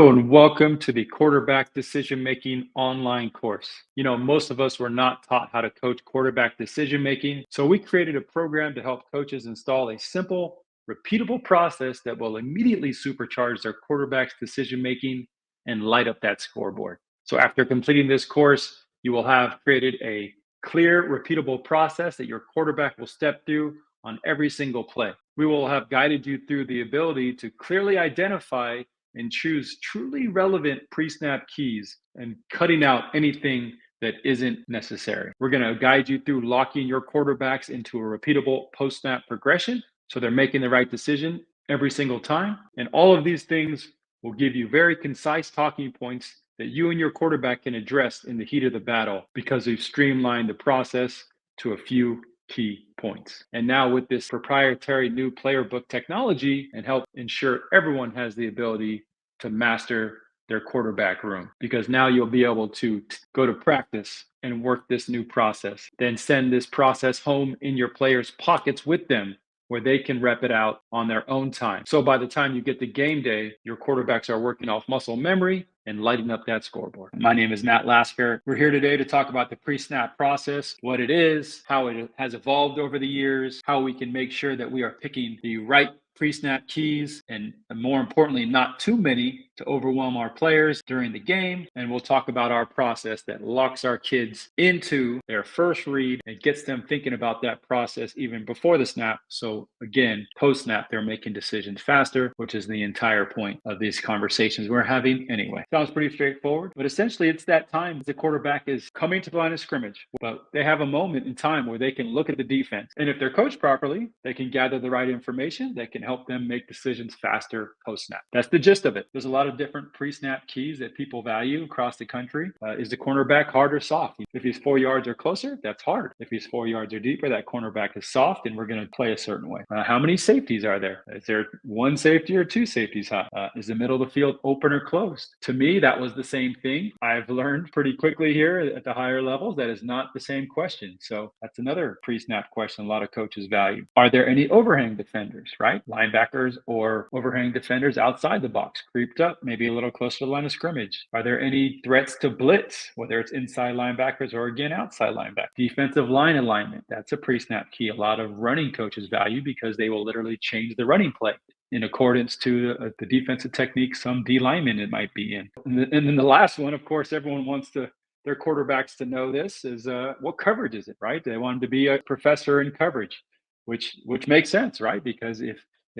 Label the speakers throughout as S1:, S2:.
S1: Hello and welcome to the quarterback decision making online course. Most of us were not taught how to coach quarterback decision making. So we created a program to help coaches install a simple, repeatable process that will immediately supercharge their quarterback's decision making and light up that scoreboard. So after completing this course, you will have created a clear, repeatable process that your quarterback will step through on every single play. We will have guided you through the ability to clearly identify and choose truly relevant pre-snap keys and cutting out anything that isn't necessary. We're going to guide you through locking your quarterbacks into a repeatable post-snap progression so they're making the right decision every single time. And all of these things will give you very concise talking points that you and your quarterback can address in the heat of the battle because we've streamlined the process to a few key points. And now with this proprietary new player book technology and help ensure everyone has the ability to master their quarterback room, because now you'll be able to go to practice and work this new process, then send this process home in your players' pockets with them where they can rep it out on their own time. So by the time you get to game day, your quarterbacks are working off muscle memory and lighting up that scoreboard. My name is Nat Lasker. We're here today to talk about the pre-snap process, what it is, how it has evolved over the years, how we can make sure that we are picking the right pre-snap keys, and more importantly, not too many to overwhelm our players during the game. And we'll talk about our process that locks our kids into their first read and gets them thinking about that process even before the snap. So again, post-snap, they're making decisions faster, which is the entire point of these conversations we're having anyway. Sounds pretty straightforward, but essentially it's that time the quarterback is coming to the line of scrimmage, but they have a moment in time where they can look at the defense. And if they're coached properly, they can gather the right information that can help them make decisions faster post-snap. That's the gist of it. There's a lot of different pre-snap keys that people value across the country. Is the cornerback hard or soft? If he's 4 yards or closer, that's hard. If he's 4 yards or deeper, that cornerback is soft, and we're going to play a certain way. How many safeties are there? Is there one safety or two safeties high? Is the middle of the field open or closed? To me, that was the same thing. I've learned pretty quickly here at the higher levels that is not the same question. So that's another pre-snap question a lot of coaches value. Are there any overhang defenders, right? Linebackers or overhang defenders outside the box, creeped up, maybe a little closer to the line of scrimmage? Are there any threats to blitz, whether it's inside linebackers or again outside linebackers? Defensive line alignment, that's a pre-snap key. A lot of running coaches value because they will literally change the running play in accordance to the defensive technique some D lineman it might be in. And then the last one, of course, everyone wants their quarterbacks to know this is what coverage is it, right? They want them to be a professor in coverage, which makes sense, right? Because if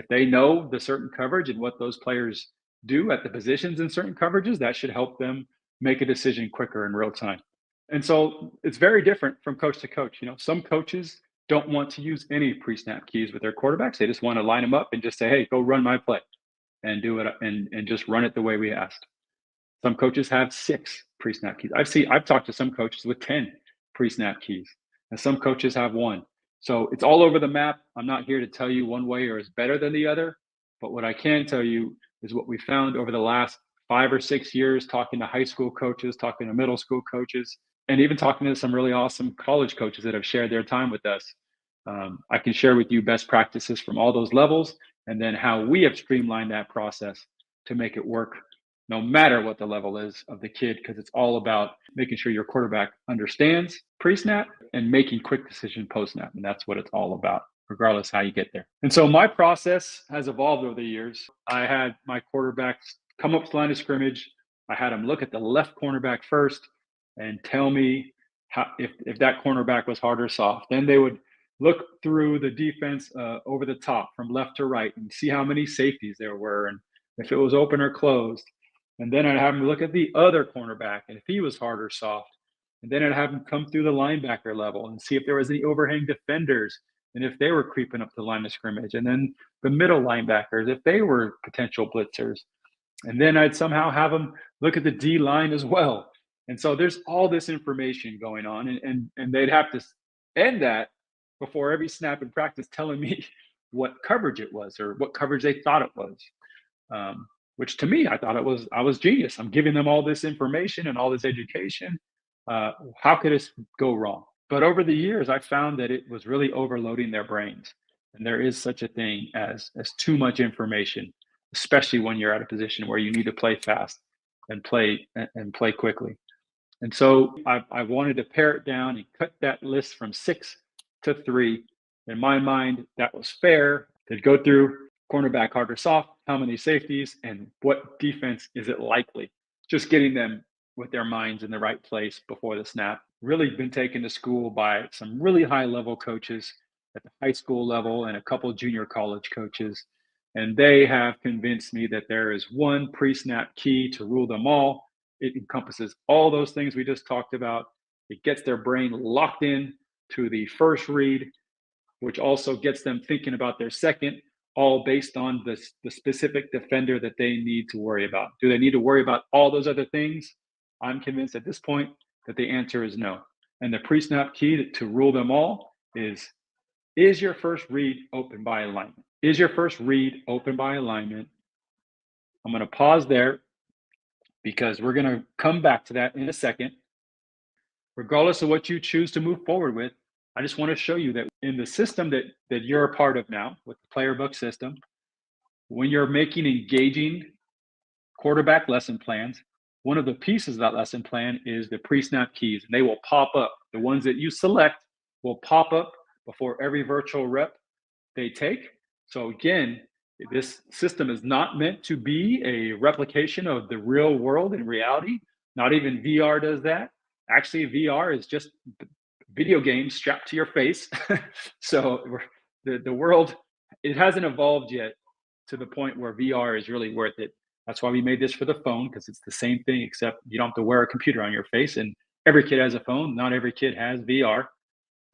S1: they know the certain coverage and what those players do at the positions in certain coverages, that should help them make a decision quicker in real time. And so it's very different from coach to coach. Some coaches don't want to use any pre-snap keys with their quarterbacks. They just want to line them up and just say, hey, go run my play and do it and just run it the way we asked. Some coaches have 6 pre-snap keys. I've talked to some coaches with 10 pre-snap keys, and some coaches have 1. So it's all over the map. I'm not here to tell you one way or is better than the other, but what I can tell you is what we found over the last 5 or 6 years, talking to high school coaches, talking to middle school coaches, and even talking to some really awesome college coaches that have shared their time with us. I can share with you best practices from all those levels, and then how we have streamlined that process to make it work no matter what the level is of the kid, because it's all about making sure your quarterback understands pre-snap and making quick decision post-snap. And that's what it's all about, regardless how you get there. And so my process has evolved over the years. I had my quarterbacks come up to the line of scrimmage. I had them look at the left cornerback first and tell me if that cornerback was hard or soft. Then they would look through the defense over the top from left to right and see how many safeties there were and if it was open or closed. And then I'd have them look at the other cornerback and if he was hard or soft. And then I'd have them come through the linebacker level and see if there was any overhang defenders and if they were creeping up the line of scrimmage. And then the middle linebackers, if they were potential blitzers. And then I'd somehow have them look at the D line as well. And so there's all this information going on, and they'd have to end that before every snap in practice telling me what coverage it was or what coverage they thought it was. Which to me, I was genius. I'm giving them all this information and all this education. How could this go wrong? But over the years, I found that it was really overloading their brains. And there is such a thing as too much information, especially when you're at a position where you need to play fast and play quickly. And so I wanted to pare it down and cut that list from 6 to 3. In my mind, that was fair. To go through cornerback, hard or soft, how many safeties, and what defense is it likely? Just getting them with their minds in the right place before the snap. Really been taken to school by some really high level coaches at the high school level and a couple junior college coaches. And they have convinced me that there is one pre snap key to rule them all. It encompasses all those things we just talked about. It gets their brain locked in to the first read, which also gets them thinking about their second, all based on the specific defender that they need to worry about. Do they need to worry about all those other things? I'm convinced at this point that the answer is no. And the pre-snap key to rule them all is your first read open by alignment? Is your first read open by alignment? I'm going to pause there because we're going to come back to that in a second. Regardless of what you choose to move forward with, I just want to show you that in the system that you're a part of now, with the player book system, when you're making engaging quarterback lesson plans, one of the pieces of that lesson plan is the pre-snap keys. And they will pop up. The ones that you select will pop up before every virtual rep they take. So again, this system is not meant to be a replication of the real world in reality. Not even VR does that. Actually, VR is just video games strapped to your face. So the world, it hasn't evolved yet to the point where VR is really worth it. That's why we made this for the phone, because it's the same thing, except you don't have to wear a computer on your face. And every kid has a phone. Not every kid has VR.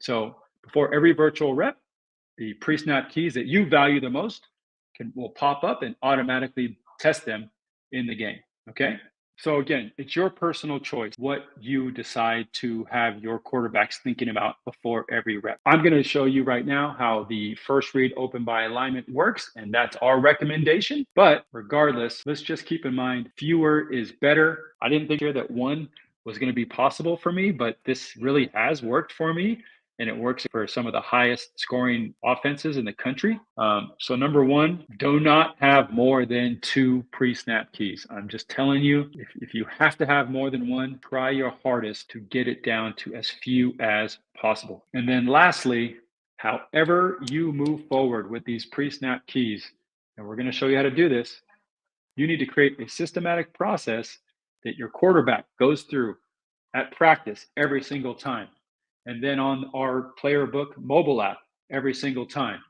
S1: So before every virtual rep, the pre-snap keys that you value the most will pop up and automatically test them in the game. Okay. So again, it's your personal choice what you decide to have your quarterbacks thinking about before every rep. I'm going to show you right now how the first read open by alignment works, and that's our recommendation. But regardless, let's just keep in mind fewer is better. I didn't think here that one was going to be possible for me, but this really has worked for me. And it works for some of the highest scoring offenses in the country. So number one, do not have more than 2 pre-snap keys. I'm just telling you, if you have to have more than one, try your hardest to get it down to as few as possible. And then lastly, however you move forward with these pre-snap keys, and we're going to show you how to do this, you need to create a systematic process that your quarterback goes through at practice every single time. And then on our player book mobile app every single time.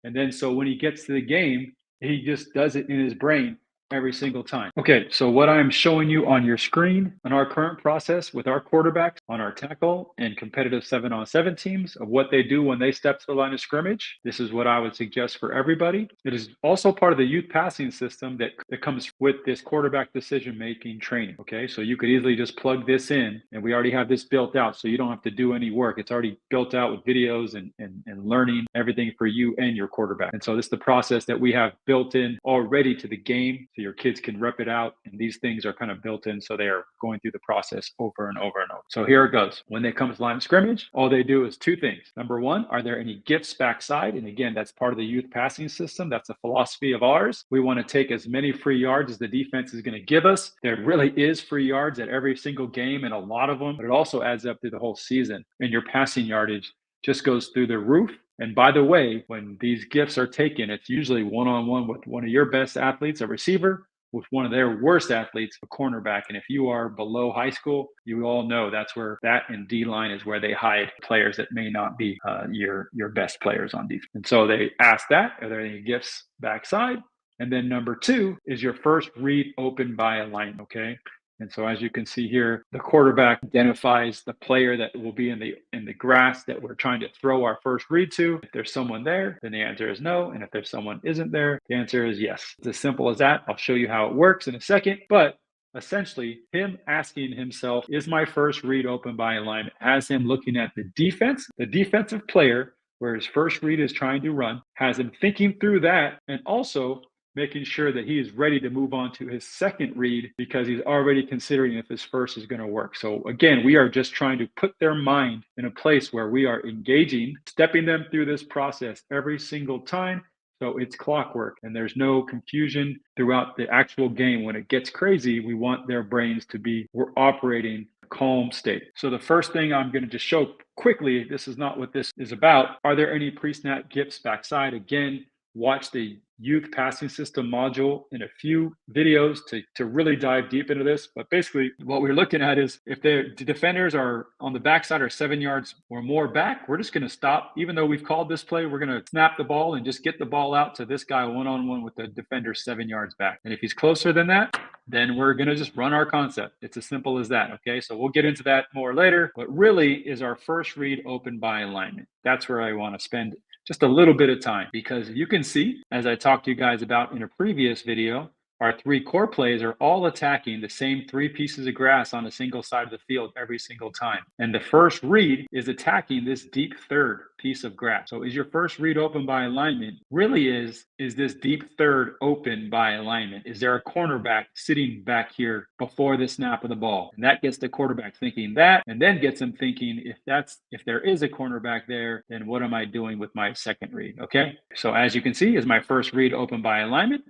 S1: And then so when he gets to the game, he just does it in his brain every single time. Okay, so what I'm showing you on your screen on our current process with our quarterbacks on our tackle and competitive 7-on-7 teams of what they do when they step to the line of scrimmage. This is what I would suggest for everybody. It is also part of the youth passing system that comes with this quarterback decision-making training. Okay, so you could easily just plug this in, and we already have this built out, so you don't have to do any work. It's already built out with videos and learning everything for you and your quarterback. And so this is the process that we have built in already to the game, so your kids can rep it out. And these things are kind of built in, so they are going through the process over and over and over. So here it goes. When they come to line of scrimmage, all they do is 2 things. Number one, are there any gifts backside? And again, that's part of the youth passing system. That's a philosophy of ours. We want to take as many free yards as the defense is going to give us. There really is free yards at every single game and a lot of them, but it also adds up through the whole season. And your passing yardage just goes through the roof. And by the way, when these gifts are taken, it's usually one-on-one with one of your best athletes, a receiver, with one of their worst athletes, a cornerback. And if you are below high school, you all know that's where that and D-line is where they hide players that may not be your best players on defense. And so they ask that, are there any gifts backside? And then number 2 is your first read open by alignment, okay? And so as you can see here, the quarterback identifies the player that will be in the grass that we're trying to throw our first read to. If there's someone there, then the answer is no. And if there's someone isn't there, the answer is yes. It's as simple as that. I'll show you how it works in a second. But essentially, him asking himself, is my first read open by alignment? Has him looking at the defense, the defensive player, where his first read is trying to run, has him thinking through that, and also making sure that he is ready to move on to his second read because he's already considering if his first is going to work. So again, we are just trying to put their mind in a place where we are engaging, stepping them through this process every single time, So it's clockwork and there's no confusion throughout the actual game. When it gets crazy, we want their brains to be, we're operating a calm state. So the first thing I'm going to just show quickly, this is not what this is about. Are there any pre-snap gifts backside? Again, watch the youth passing system module in a few videos to really dive deep into this. But basically what we're looking at is if the defenders are on the backside or 7 yards or more back, we're just going to stop. Even though we've called this play, we're going to snap the ball and just get the ball out to this guy one-on-one with the defender 7 yards back. And if he's closer than that, then we're going to just run our concept. It's as simple as that. Okay, so we'll get into that more later. But really is our first read open by alignment. That's where I want to spend just a little bit of time, because you can see, as I talked to you guys about in a previous video, our 3 core plays are all attacking the same 3 pieces of grass on a single side of the field every single time. And the first read is attacking this deep third piece of grass. So is your first read open by alignment? Really is this deep third open by alignment? Is there a cornerback sitting back here before the snap of the ball? And that gets the quarterback thinking that, and then gets them thinking, if there is a cornerback there, then what am I doing with my second read? Okay. So as you can see, is my first read open by alignment.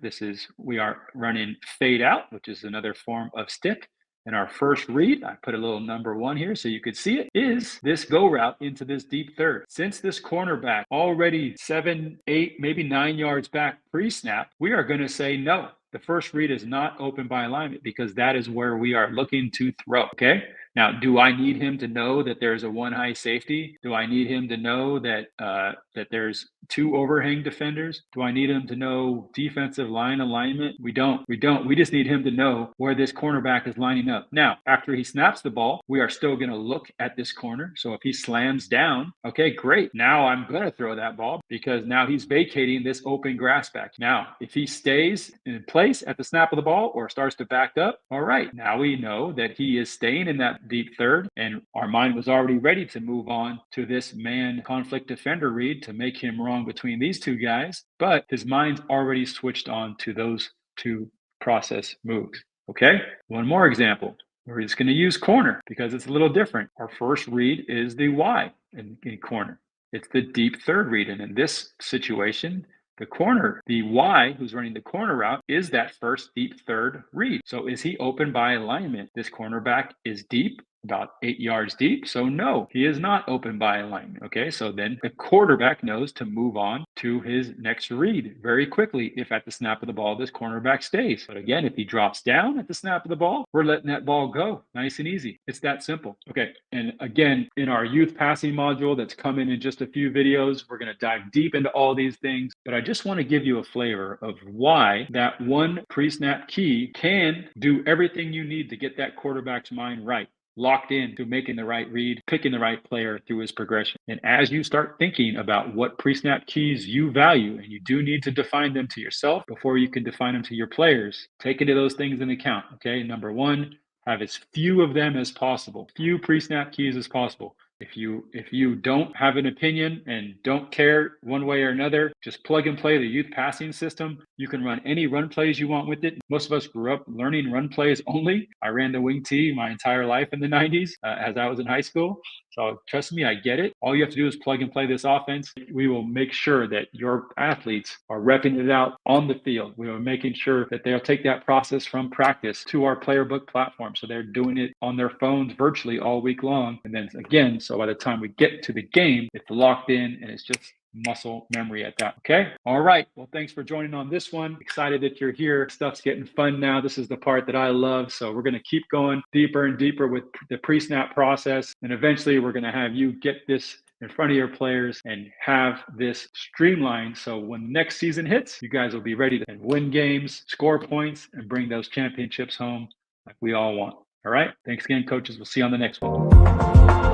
S1: We are running fade out, which is another form of stick. And our first read, I put a little number 1 here so you could see it, is this go route into this deep third. Since this cornerback already 7, 8, maybe 9 yards back pre-snap, we are going to say no. The first read is not open by alignment because that is where we are looking to throw. Okay. Now, do I need him to know that there's a 1 high safety? Do I need him to know that that there's 2 overhang defenders? Do I need him to know defensive line alignment? We don't. We just need him to know where this cornerback is lining up. Now, after he snaps the ball, we are still going to look at this corner. So if he slams down, okay, great. Now I'm going to throw that ball because now he's vacating this open grass back. Now, if he stays in place at the snap of the ball or starts to back up, all right, now we know that he is staying in that deep third, and our mind was already ready to move on to this man conflict defender read to make him wrong between these 2 guys, but his mind's already switched on to those 2 process moves. Okay, one more example. We're just going to use corner because it's a little different. Our first read is the Y in corner. It's the deep third read, and in this situation, the Y who's running the corner route is that first deep third read. So is he open by alignment? This cornerback is deep, about 8 yards deep. So no, he is not open by alignment. Okay, so then the quarterback knows to move on to his next read very quickly if at the snap of the ball this cornerback stays. But again, if he drops down at the snap of the ball, we're letting that ball go. Nice and easy. It's that simple. Okay, and again, in our youth passing module that's coming in just a few videos, we're going to dive deep into all these things. But I just want to give you a flavor of why that one pre-snap key can do everything you need to get that quarterback's mind right, locked in to making the right read, picking the right player through his progression. And as you start thinking about what pre-snap keys you value, and you do need to define them to yourself before you can define them to your players, take into those things into account. Okay, number 1, have as few of them as possible, few pre-snap keys as possible. If you don't have an opinion and don't care one way or another, just plug and play the youth passing system. You can run any run plays you want with it. Most of us grew up learning run plays only. I ran the wing T my entire life in the 90s as I was in high school. So trust me, I get it. All you have to do is plug and play this offense. We will make sure that your athletes are repping it out on the field. We are making sure that they'll take that process from practice to our player book platform. So they're doing it on their phones virtually all week long. And then again, so by the time we get to the game, it's locked in and it's just muscle memory at that. Okay. All right. Well, thanks for joining on this one. Excited that you're here. Stuff's getting fun now. This is the part that I love. So we're going to keep going deeper and deeper with the pre-snap process. And eventually we're going to have you get this in front of your players and have this streamlined. So when next season hits, you guys will be ready to win games, score points, and bring those championships home like we all want. All right. Thanks again, coaches. We'll see you on the next one.